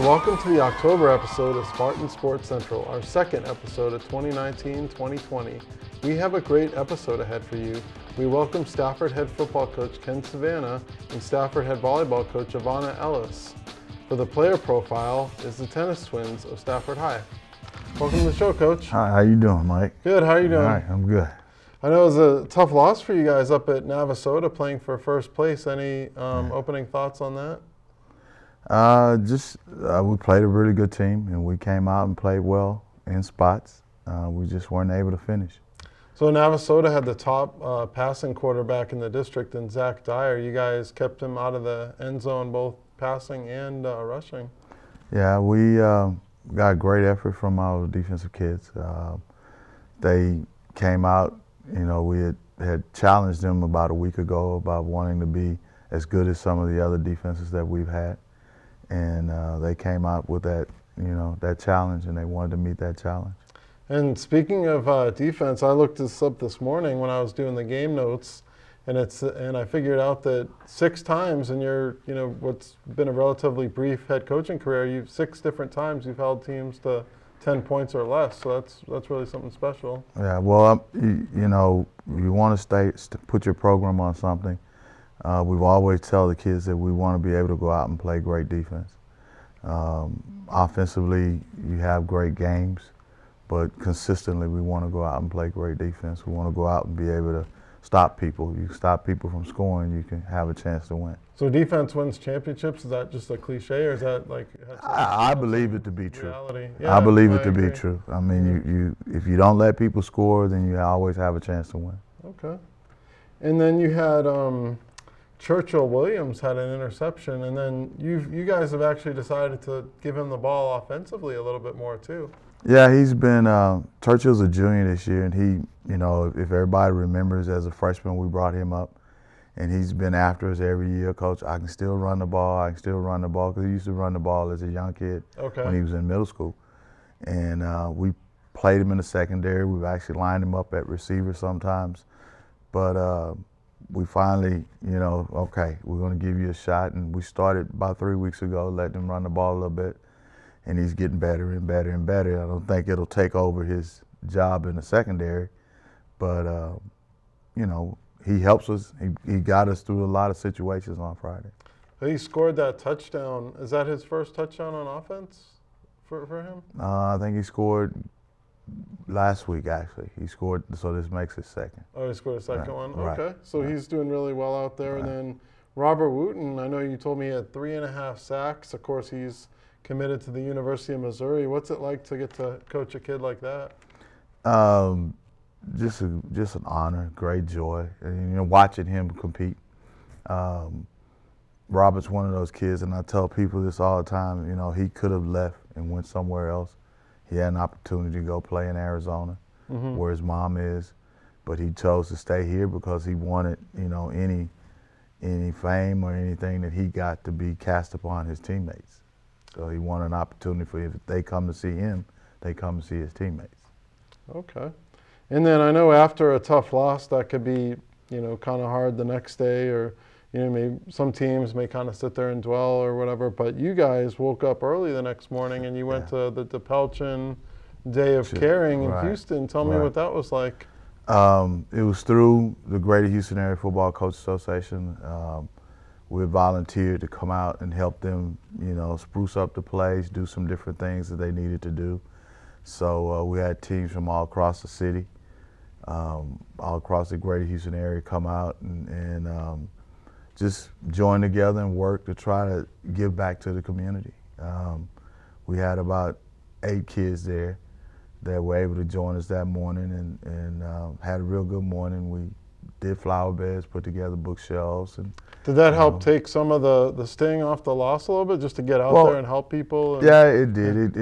welcome to the October episode of Spartan Sports Central, our second episode of 2019-2020. We have a great episode ahead for you. We welcome Stafford head football coach Ken Savanah and Stafford head volleyball coach Ivana Ellis. For the player profile is the tennis twins of Stafford High. Welcome to the show, Coach. Hi, how you doing, Mike? Good, how are you doing? All right, I'm good. I know it was a tough loss for you guys up at Navasota playing for first place. Any opening thoughts on that? We played a really good team, and we came out and played well in spots. We just weren't able to finish. So Navasota had the top passing quarterback in the district in Zach Dyer. You guys kept him out of the end zone, both passing and rushing. Yeah, we got great effort from our defensive kids. They came out, we had challenged them about a week ago about wanting to be as good as some of the other defenses that we've had. And they came out with that, that challenge, and they wanted to meet that challenge. And speaking of defense, I looked this up this morning when I was doing the game notes, and I figured out that 6 times in your, what's been a relatively brief head coaching career, 6 different times you've held teams to 10 points or less. So that's really something special. Yeah, well, you want to put your program on something. We've always tell the kids that we want to be able to go out and play great defense. Offensively, you have great games, but consistently we want to go out and play great defense. We want to go out and be able to stop people. You stop people from scoring, you can have a chance to win. So defense wins championships, is that just a cliche, or is that like? I believe it to be true. Yeah, I believe it to agree. be true. I mean, if you don't let people score, then you always have a chance to win. Okay. And then you had Churchill Williams had an interception, and then you guys have actually decided to give him the ball offensively a little bit more too. Yeah, he's been Churchill's a junior this year, and he, if everybody remembers, as a freshman we brought him up, and he's been after us every year. Coach, I can still run the ball. Because he used to run the ball as a young kid when he was in middle school, and we played him in the secondary. We've actually lined him up at receiver sometimes, but. We finally, okay, we're going to give you a shot. And we started about 3 weeks ago, letting him run the ball a little bit. And he's getting better and better and better. I don't think it'll take over his job in the secondary. But, he helps us. He got us through a lot of situations on Friday. He scored that touchdown. Is that his first touchdown on offense for him? I think he scored last week, actually. He scored, so this makes his second. Oh, he scored a second one? Okay. Right. So he's doing really well out there. Right. And then Robert Wooten, I know you told me he had 3.5 sacks. Of course, he's committed to the University of Missouri. What's it like to get to coach a kid like that? Just an honor, great joy. And, watching him compete. Robert's one of those kids, and I tell people this all the time, he could have left and went somewhere else. He had an opportunity to go play in Arizona, where his mom is, but he chose to stay here because he wanted, any fame or anything that he got to be cast upon his teammates. So he wanted an opportunity for, if they come to see him, they come to see his teammates. Okay. And then I know after a tough loss, that could be, kind of hard the next day, or maybe some teams may kind of sit there and dwell or whatever, but you guys woke up early the next morning and you went to the DePelchin Day of Caring in Houston. Tell me what that was like. It was through the Greater Houston Area Football Coach Association. We volunteered to come out and help them, spruce up the place, do some different things that they needed to do. So we had teams from all across the city, all across the Greater Houston area come out and just join together and work to try to give back to the community. We had about 8 kids there that were able to join us that morning and had a real good morning. We did flower beds, put together bookshelves. And did that help take some of the sting off the loss a little bit, just to get out there and help people? Yeah, it did.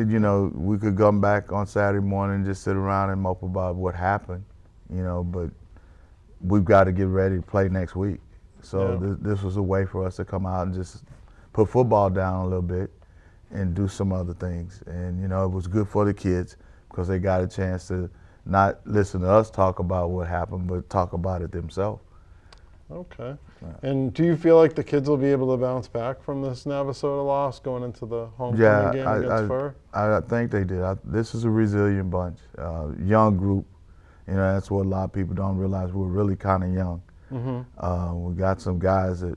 We could come back on Saturday morning and just sit around and mope about what happened, but we've got to get ready to play next week. So this was a way for us to come out and just put football down a little bit and do some other things. And, it was good for the kids because they got a chance to not listen to us talk about what happened, but talk about it themselves. Okay. Right. And do you feel like the kids will be able to bounce back from this Navasota loss going into the homecoming game against Fur? I think they did. This is a resilient bunch, young group. You know, that's what a lot of people don't realize. We're really kind of young. We got some guys that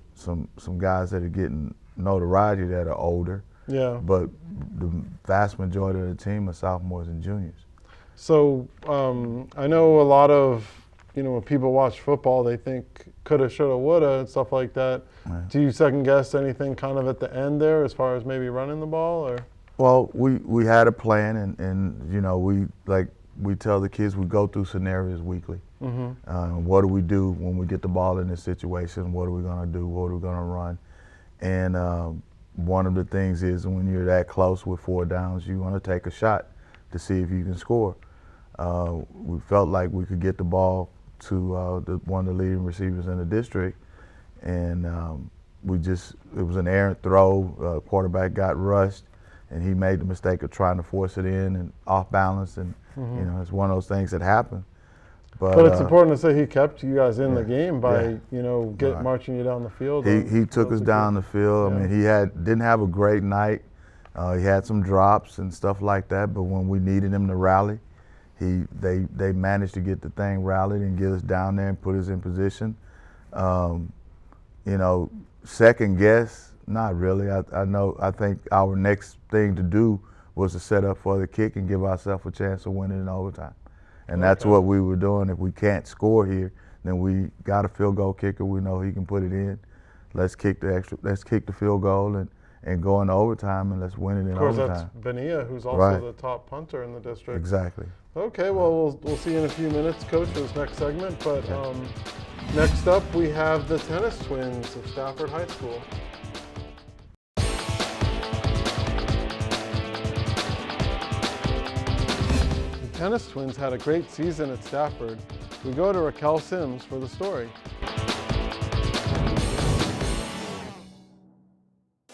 are getting notoriety that are older. Yeah. But the vast majority of the team are sophomores and juniors. So I know a lot of, when people watch football, they think coulda, shoulda, woulda and stuff like that. Right. Do you second guess anything kind of at the end there as far as maybe running the ball? Or? Well, we had a plan, and we tell the kids we go through scenarios weekly. What do we do when we get the ball in this situation? What are we going to do? What are we going to run? And one of the things is when you're that close with 4 downs, you want to take a shot to see if you can score. We felt like we could get the ball to one of the leading receivers in the district, and it was an errant throw. Quarterback got rushed, and he made the mistake of trying to force it in and off balance, and it's one of those things that happen. But it's important to say he kept you guys in the game by Right. marching you down the field. He took us down the field. Yeah. I mean, he didn't have a great night. He had some drops and stuff like that. But when we needed him to rally, they managed to get the thing rallied and get us down there and put us in position. Second guess, not really. I think our next thing to do was to set up for the kick and give ourselves a chance of winning in overtime. And that's what we were doing. If we can't score here, then we got a field goal kicker. We know he can put it in. Let's kick the field goal and go into overtime, and let's win it in overtime. Of course, that's Benia, who's also the top punter in the district. Exactly. Okay, well, we'll see you in a few minutes, Coach, for this next segment. But next up, we have the tennis twins of Stafford High School. The tennis twins had a great season at Stafford. We go to Raquel Sims for the story.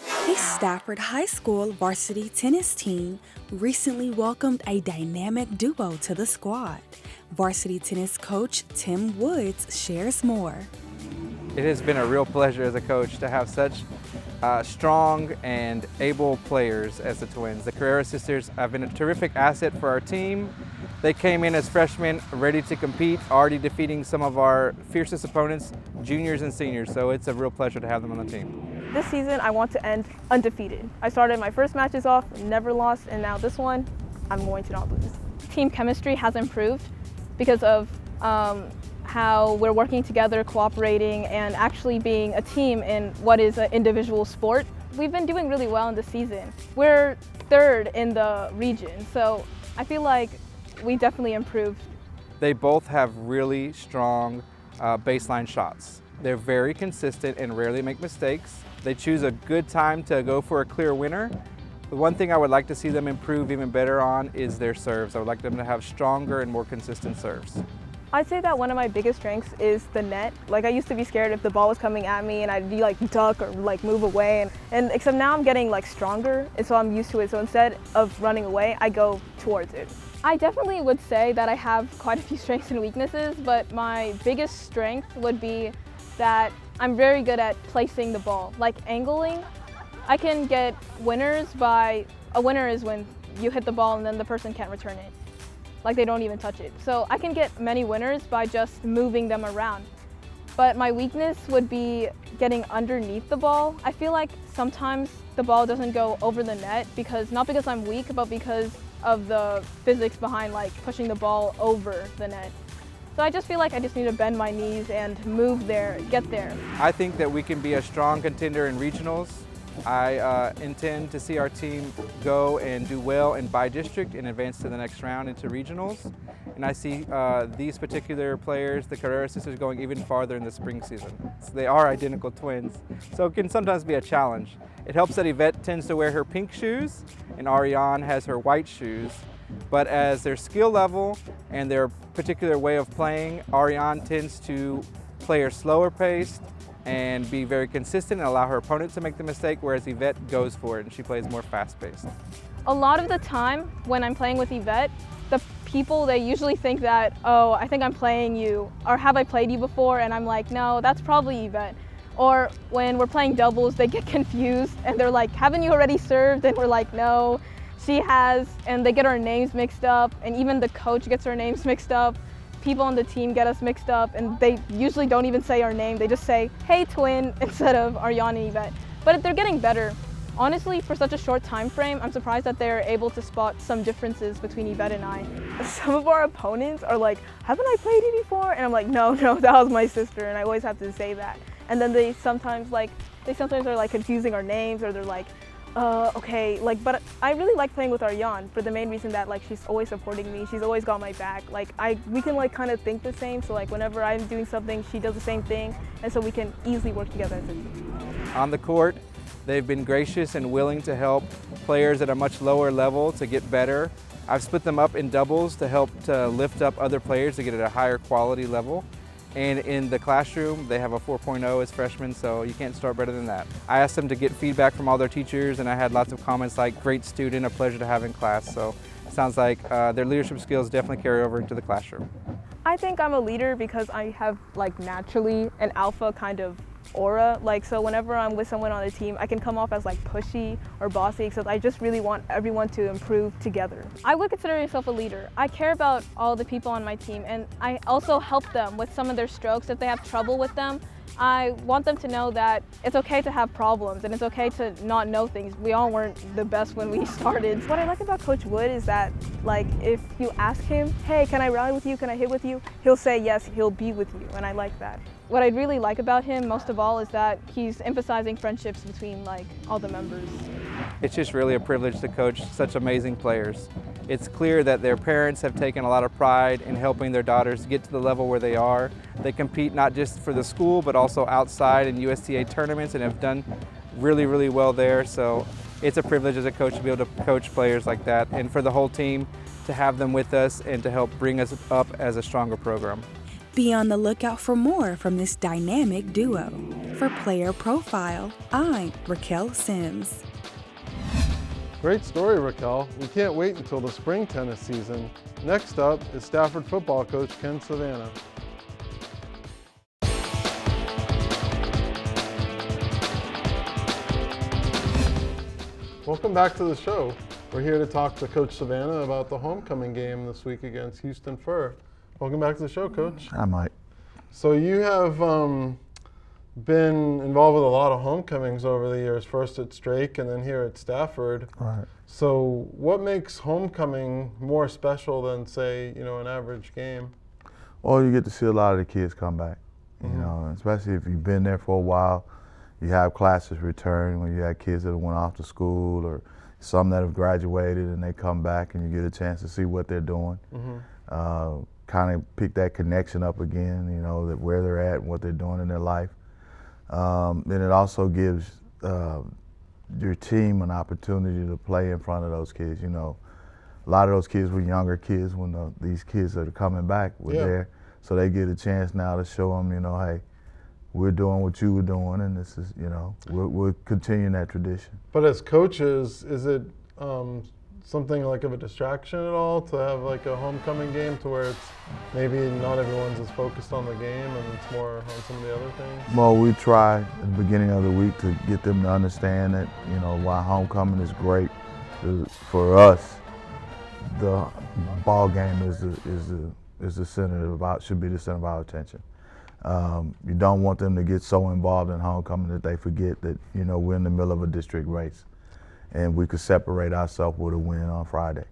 The Stafford High School varsity tennis team recently welcomed a dynamic duo to the squad. Varsity tennis coach Tim Woods shares more. It has been a real pleasure as a coach to have such strong and able players as the twins. The Carrera sisters have been a terrific asset for our team. They came in as freshmen ready to compete, already defeating some of our fiercest opponents, juniors and seniors, so it's a real pleasure to have them on the team. This season, I want to end undefeated. I started my first matches off, never lost, and now this one, I'm going to not lose. Team chemistry has improved because of how we're working together, cooperating, and actually being a team in what is an individual sport. We've been doing really well in the season. We're 3rd in the region, so I feel like we definitely improved. They both have really strong baseline shots. They're very consistent and rarely make mistakes. They choose a good time to go for a clear winner. The one thing I would like to see them improve even better on is their serves. I would like them to have stronger and more consistent serves. I'd say that one of my biggest strengths is the net. Like, I used to be scared if the ball was coming at me and I'd be like duck or like move away, and except now I'm getting like stronger, and so I'm used to it. So instead of running away, I go towards it. I definitely would say that I have quite a few strengths and weaknesses, but my biggest strength would be that I'm very good at placing the ball, like angling. I can get winners by, a winner is when you hit the ball and then the person can't return it. Like, they don't even touch it. So I can get many winners by just moving them around. But my weakness would be getting underneath the ball. I feel like sometimes the ball doesn't go over the net not because I'm weak, but because of the physics behind like pushing the ball over the net. So I just feel like I just need to bend my knees and move there, get there. I think that we can be a strong contender in regionals. I intend to see our team go and do well in bi-district and advance to the next round into regionals. And I see these particular players, the Carrera sisters, going even farther in the spring season. So they are identical twins, so it can sometimes be a challenge. It helps that Yvette tends to wear her pink shoes and Ariane has her white shoes. But as their skill level and their particular way of playing, Ariane tends to play her slower paced and be very consistent and allow her opponent to make the mistake, whereas Yvette goes for it and she plays more fast-paced. A lot of the time when I'm playing with Yvette, the people, they usually think that, oh, I think I'm playing you, or have I played you before? And I'm like, no, that's probably Yvette. Or when we're playing doubles, they get confused and they're like, haven't you already served? And we're like, no, she has, and they get our names mixed up, and even the coach gets our names mixed up. People on the team get us mixed up, and they usually don't even say our name. They just say, hey, twin, instead of Ariana and Yvette. But they're getting better. Honestly, for such a short time frame, I'm surprised that they're able to spot some differences between Yvette and I. Some of our opponents are like, haven't I played you before? And I'm like, no, that was my sister, and I always have to say that. And then they sometimes are like confusing our names, or they're like, okay, like, but I really like playing with Ariane for the main reason that like she's always supporting me. She's always got my back. Like we can like kind of think the same. So like whenever I'm doing something, she does the same thing, and so we can easily work together as a team. On the court, they've been gracious and willing to help players at a much lower level to get better. I've split them up in doubles to help to lift up other players to get at a higher quality level. And in the classroom, they have a 4.0 as freshmen, so you can't start better than that. I asked them to get feedback from all their teachers, and I had lots of comments like, great student, a pleasure to have in class. So it sounds like their leadership skills definitely carry over into the classroom. I think I'm a leader because I have like naturally an alpha kind of aura. Like, so whenever I'm with someone on the team, I can come off as like pushy or bossy, because I just really want everyone to improve together. I would consider myself a leader. I care about all the people on my team, and I also help them with some of their strokes. If they have trouble with them, I want them to know that it's okay to have problems, and it's okay to not know things. We all weren't the best when we started. What I like about Coach Wood is that, like, if you ask him, hey, can I rally with you, can I hit with you? He'll say yes, he'll be with you, and I like that. What I really like about him most of all is that he's emphasizing friendships between like all the members. It's just really a privilege to coach such amazing players. It's clear that their parents have taken a lot of pride in helping their daughters get to the level where they are. They compete not just for the school, but also outside in USTA tournaments, and have done really, really well there. So it's a privilege as a coach to be able to coach players like that, and for the whole team to have them with us and to help bring us up as a stronger program. Be on the lookout for more from this dynamic duo. For Player Profile, I'm Raquel Sims. Great story, Raquel. We can't wait until the spring tennis season. Next up is Stafford football coach Ken Savanah. Welcome back to the show. We're here to talk to Coach Savanah about the homecoming game this week against Houston Fur. Welcome back to the show, Coach. Hi, Mike. So you have been involved with a lot of homecomings over the years, first at Strake and then here at Stafford. Right. So what makes homecoming more special than, say, an average game? Well, you get to see a lot of the kids come back, you know, especially if you've been there for a while. You have classes return when you have kids that went off to school, or some that have graduated and they come back and you get a chance to see what they're doing. Kind of pick that connection up again, that where they're at and what they're doing in their life. Then it also gives your team an opportunity to play in front of those kids. A lot of those kids were younger kids when these kids that are coming back were there, so they get a chance now to show them, hey, we're doing what you were doing, and this is, we're continuing that tradition. But as coaches, is it something like of a distraction at all to have like a homecoming game to where it's maybe not everyone's as focused on the game and it's more on some of the other things? Well, we try at the beginning of the week to get them to understand that, why homecoming is great. For us, the ball game is the center should be the center of our attention. You don't want them to get so involved in homecoming that they forget that, we're in the middle of a district race, and we could separate ourselves with a win on Friday.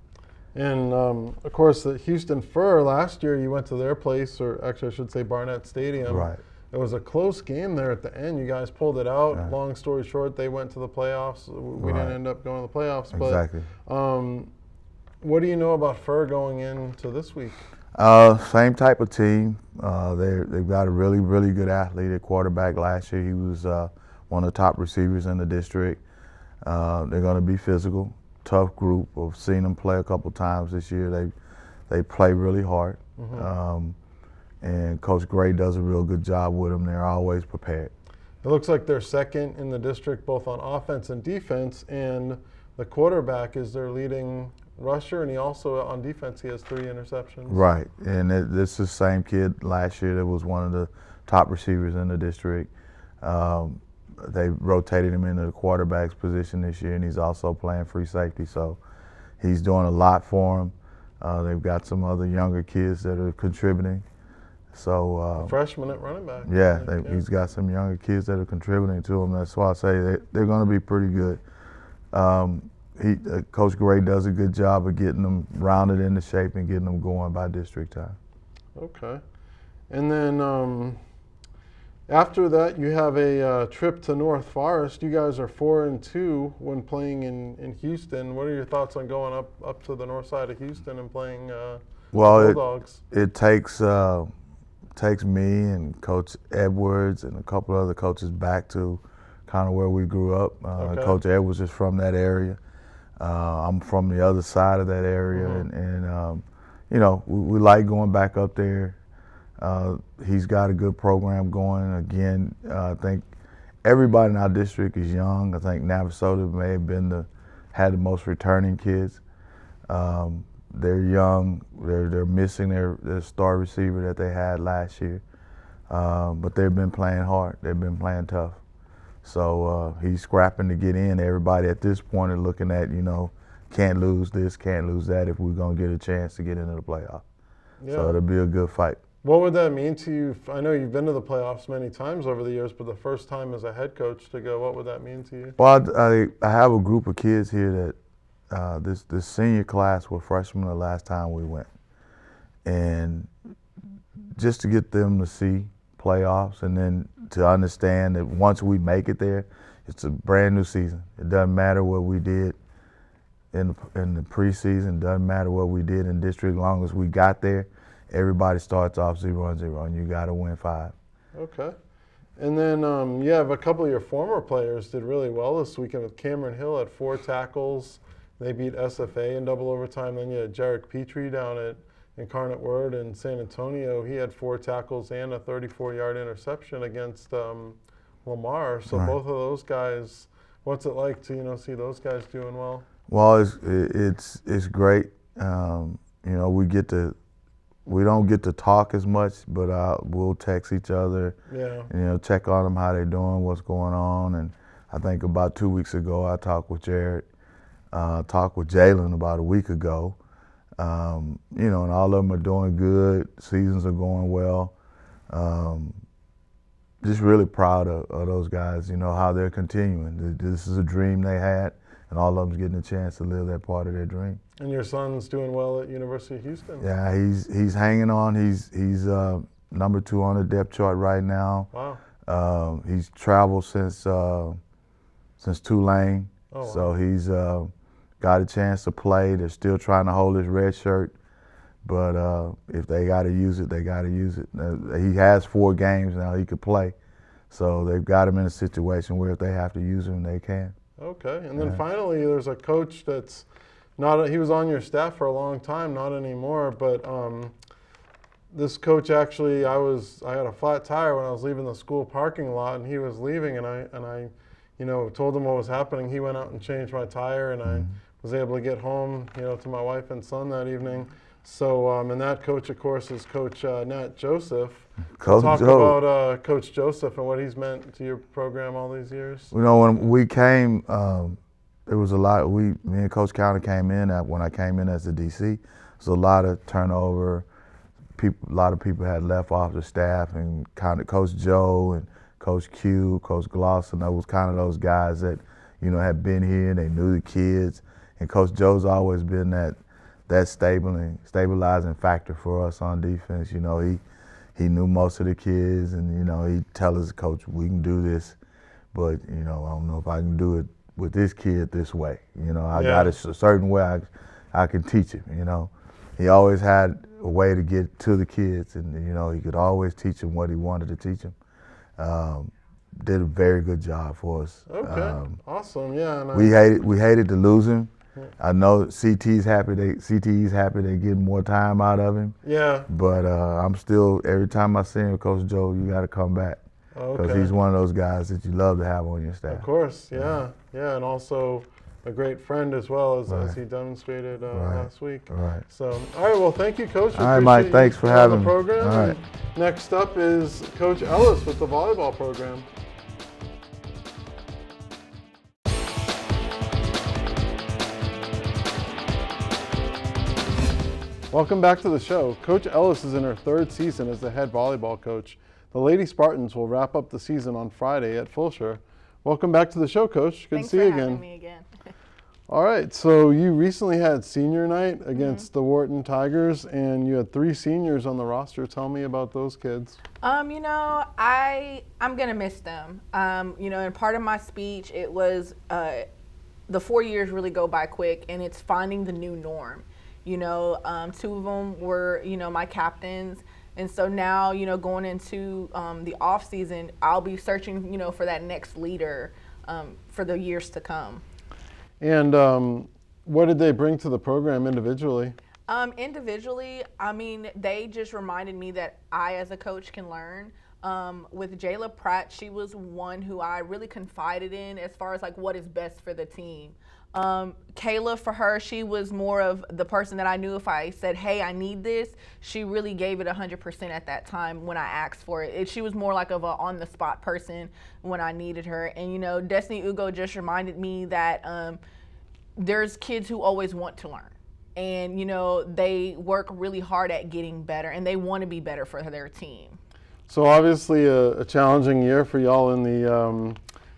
And of course, the Houston Fur, last year you went to their place, or actually I should say Barnett Stadium. Right. It was a close game there at the end. You guys pulled it out. Right. Long story short, they went to the playoffs. We didn't end up going to the playoffs. Exactly. But what do you know about Fur going into this week? Same type of team. They've got a really, really good athlete at quarterback. Last year he was one of the top receivers in the district. They're going to be physical, tough group. I've seen them play a couple times this year. They play really hard. And Coach Gray does a real good job with them. They're always prepared. It looks like they're second in the district both on offense and defense, and the quarterback is their leading rusher, and he also, on defense, he has 3 interceptions. Right, and this is the same kid last year that was one of the top receivers in the district. They rotated him into the quarterback's position this year, and he's also playing free safety, so he's doing a lot for him. They've got some other younger kids that are contributing. So freshman at running back. Yeah, he's got some younger kids that are contributing to him. That's why I say they're going to be pretty good. Coach Gray does a good job of getting them rounded into shape and getting them going by district time. Okay. And then after that, you have a trip to North Forest. You guys are 4-2 when playing in Houston. What are your thoughts on going up to the north side of Houston and playing Bulldogs? It takes me and Coach Edwards and a couple other coaches back to kind of where we grew up. Okay. Coach Edwards is from that area. I'm from the other side of that area, and you know, we like going back up there. He's got a good program going. Again, I think everybody in our district is young. I think Navasota may have had the most returning kids. They're young. They're missing their star receiver that they had last year, but they've been playing hard. They've been playing tough. So he's scrapping to get in. Everybody at this point are looking at, you know, can't lose this, can't lose that if we're going to get a chance to get into the playoff. Yeah. So it'll be a good fight. What would that mean to you? I know you've been to the playoffs many times over the years, but the first time as a head coach to go, what would that mean to you? Well, I have a group of kids here that this senior class were freshmen the last time we went. And just to get them to see playoffs and then to understand that once we make it there, it's a brand new season. It doesn't matter what we did in the preseason, it doesn't matter what we did in district, as long as we got there. Everybody starts off 0-0, and you got to win 5. Okay. And then you have a couple of your former players did really well this weekend with Cameron Hill at 4 tackles. They beat SFA in double overtime. Then you had Jarek Petrie down at Incarnate Word in San Antonio. He had 4 tackles and a 34-yard interception against Lamar. So both of those guys, what's it like to see those guys doing well? Well, it's great. You know, we don't get to talk as much, but we'll text each other. Yeah. You know, check on them, how they're doing, what's going on. And I think about 2 weeks ago, I talked with Jared, talked with Jalen about a week ago. You know, and all of them are doing good. Seasons are going well. Just really proud of those guys, you know, how they're continuing. This is a dream they had, and all of them's getting a chance to live that part of their dream. And your son's doing well at University of Houston. Yeah, he's hanging on. He's number 2 on the depth chart right now. Wow. He's traveled since Tulane. Oh, wow. So he's got a chance to play. They're still trying to hold his red shirt, but if they got to use it, they got to use it. He has 4 games now he could play, so they've got him in a situation where if they have to use him, they can. Okay, and then finally, there's a coach that's he was on your staff for a long time, not anymore, but this coach actually, I had a flat tire when I was leaving the school parking lot, and he was leaving, and I told him what was happening. He went out and changed my tire, and I was able to get home, to my wife and son that evening. So, and that coach, of course, is Coach Nat Joseph. Talk about Coach Joseph and what he's meant to your program all these years. You know, when we came, there was a lot. Me and Coach Counter came in when I came in as the DC. There was a lot of turnover. A lot of people had left off the staff, and kind of Coach Joe and Coach Q, Coach Glosson. That was kind of those guys that had been here. They knew the kids, and Coach Joe's always been that stabilizing factor for us on defense. You know, he knew most of the kids, and he'd tell us, Coach, we can do this, but I don't know if I can do it with this kid this way. I got it a certain way I can teach him. He always had a way to get to the kids, and he could always teach them what he wanted to teach them. Did a very good job for us. Okay, awesome, yeah. And we hated to lose him. I know CT's happy. CTE's happy they get more time out of him. Yeah. But I'm still, every time I see him, Coach Joe, you got to come back. Because he's one of those guys that you love to have on your staff. Of course, yeah. And also, a great friend as well as Right. he demonstrated Right. last week. Right. So, all right, well, thank you, Coach. All right, Mike, Appreciate thanks you for being on having the me. program. All right. And next up is Coach Ellis with the volleyball program. Welcome back to the show. Coach Ellis is in her third season as the head volleyball coach. The Lady Spartans will wrap up the season on Friday at Fulshire. Welcome back to the show, Coach. Good to see you again. Thanks for having me again. All right, so you recently had senior night against the Wharton Tigers, and you had 3 seniors on the roster. Tell me about those kids. I'm gonna miss them. And part of my speech, it was the 4 years really go by quick, and it's finding the new norm. 2 of them were, my captains. And so now, going into the off season, I'll be searching, for that next leader for the years to come. And what did they bring to the program individually? Individually, they just reminded me that I, as a coach, can learn. With Jayla Pratt, she was one who I really confided in as far as like what is best for the team. Kayla, for her, she was more of the person that I knew if I said, hey, I need this, she really gave it 100% at that time when I asked for it. She was more like of a on-the-spot person when I needed her. And, Destiny Ugo just reminded me that there's kids who always want to learn. And, they work really hard at getting better, and they want to be better for their team. So obviously a challenging year for y'all in the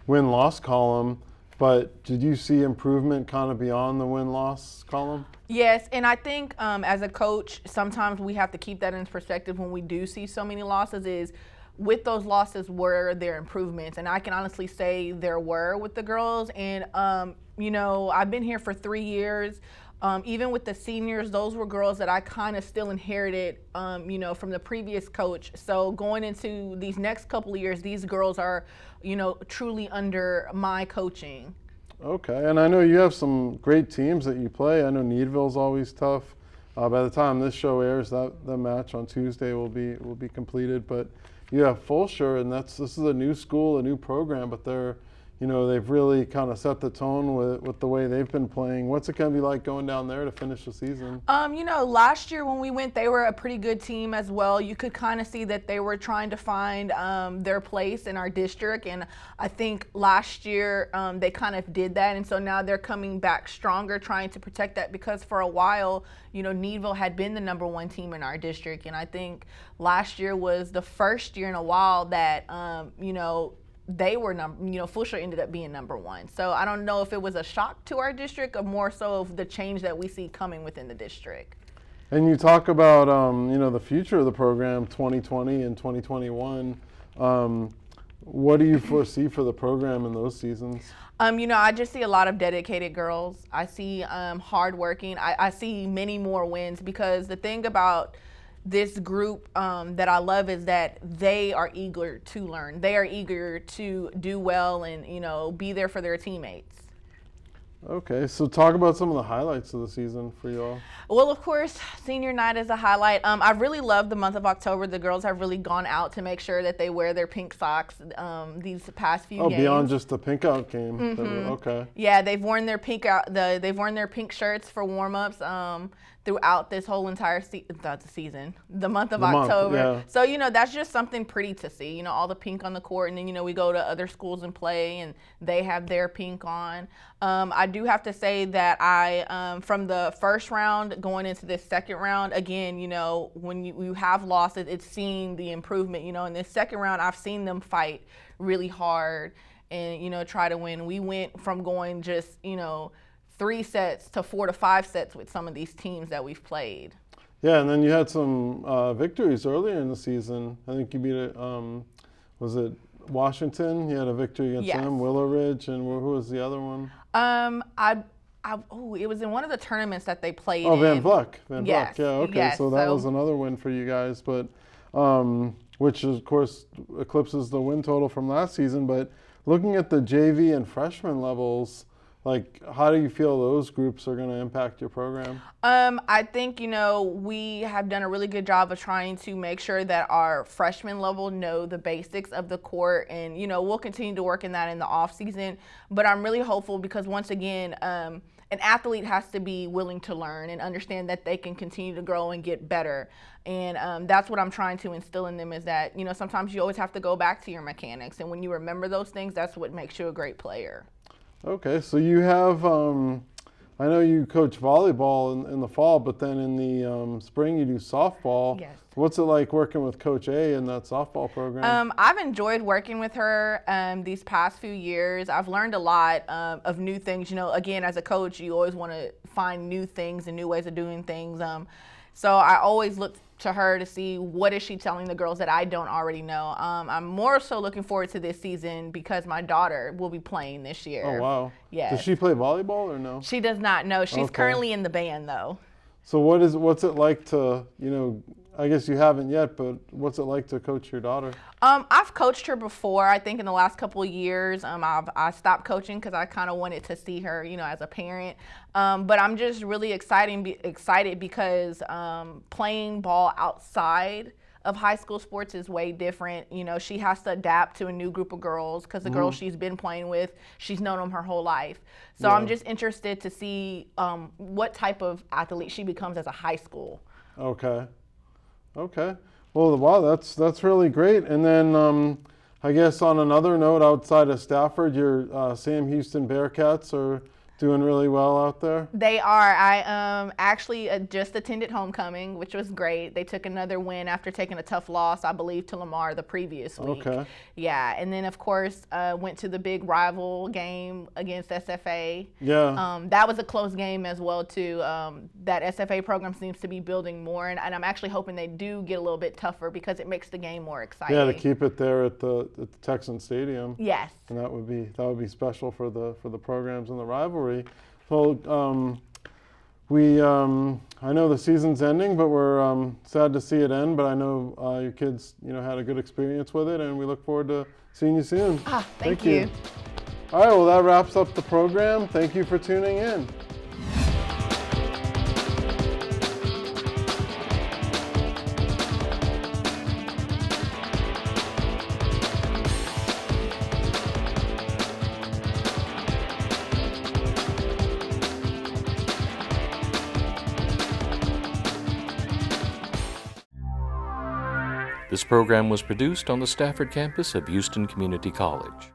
win-loss column. But did you see improvement kind of beyond the win-loss column? Yes, and I think as a coach, sometimes we have to keep that in perspective when we do see so many losses is with those losses were there improvements. And I can honestly say there were with the girls. And, I've been here for 3 years. Even with the seniors, those were girls that I kind of still inherited, from the previous coach. So going into these next couple of years, these girls are, truly under my coaching. Okay, and I know you have some great teams that you play. I know Needville's always tough. By the time this show airs, the match on Tuesday will be completed. But you have Fulshire, and this is a new school, a new program, but they've really kind of set the tone with the way they've been playing. What's it going to be like going down there to finish the season? Last year when we went, they were a pretty good team as well. You could kind of see that they were trying to find their place in our district. And I think last year they kind of did that. And so now they're coming back stronger, trying to protect that because for a while, Needville had been the #1 team in our district. And I think last year was the first year in a while that, they were Fulshire ended up being #1. So I don't know if it was a shock to our district or more so of the change that we see coming within the district. And you talk about, the future of the program, 2020 and 2021. What do you foresee for the program in those seasons? I just see a lot of dedicated girls. I see hardworking. I see many more wins because the thing about this group that I love is that they are eager to learn. They are eager to do well and, be there for their teammates. Okay, so talk about some of the highlights of the season for you all. Well, of course, senior night is a highlight. I really love the month of October. The girls have really gone out to make sure that they wear their pink socks these past few games. Oh, beyond just the pink out game. Mm-hmm. Okay. Yeah, they've worn their pink pink shirts for warm-ups throughout this whole entire season, the month of October. Yeah. So, that's just something pretty to see, all the pink on the court. And then, we go to other schools and play and they have their pink on. I do have to say that from the first round going into this second round, again, when you have losses, it's seeing the improvement. In this second round, I've seen them fight really hard and, try to win. We went from going just, 3 sets to 4 to 5 sets with some of these teams that we've played. Yeah, and then you had some victories earlier in the season. I think you beat it, was it Washington? You had a victory against them, Willow Ridge, and who was the other one? It was in one of the tournaments that they played in. Van Vleck. Yes. Yeah, okay, Yes. so that was another win for you guys, but which of course eclipses the win total from last season. But looking at the JV and freshman levels, Like, how do you feel those groups are going to impact your program? I think, we have done a really good job of trying to make sure that our freshman level know the basics of the court, and, we'll continue to work in that in the off season. But I'm really hopeful because, once again, an athlete has to be willing to learn and understand that they can continue to grow and get better. And that's what I'm trying to instill in them, is that, sometimes you always have to go back to your mechanics. And when you remember those things, that's what makes you a great player. Okay, so you have, I know you coach volleyball in the fall, but then in the spring you do softball. Yes. What's it like working with Coach A in that softball program? I've enjoyed working with her these past few years. I've learned a lot of new things. Again, as a coach, you always want to find new things and new ways of doing things. So I always look to her to see what is she telling the girls that I don't already know. I'm more so looking forward to this season because my daughter will be playing this year. Oh, wow. Yes. Does she play volleyball or no? She does not know. She's Okay. currently in the band, though. So what's it like to, I guess you haven't yet, but what's it like to coach your daughter? I've coached her before. I think in the last couple of years, I stopped coaching because I kind of wanted to see her, as a parent. But I'm just really excited because playing ball outside of high school sports is way different. She has to adapt to a new group of girls because the girls she's been playing with, she's known them her whole life. So Yeah. I'm just interested to see what type of athlete she becomes as a high school. Okay. Well, wow, that's really great. And then I guess on another note, outside of Stafford, your Sam Houston Bearcats are doing really well out there. They are. I actually just attended homecoming, which was great. They took another win after taking a tough loss, I believe, to Lamar the previous week. Okay. Yeah, and then of course went to the big rival game against SFA. Yeah. That was a close game as well too. That SFA program seems to be building more, and I'm actually hoping they do get a little bit tougher because it makes the game more exciting. Yeah, to keep it there at the Texan Stadium. Yes. And that would be special for the programs and the rivalry. So I know the season's ending, but we're sad to see it end. But I know your kids had a good experience with it, and we look forward to seeing you soon. Thank you. All right, well, that wraps up the program. Thank you for tuning in. This program was produced on the Stafford campus of Houston Community College.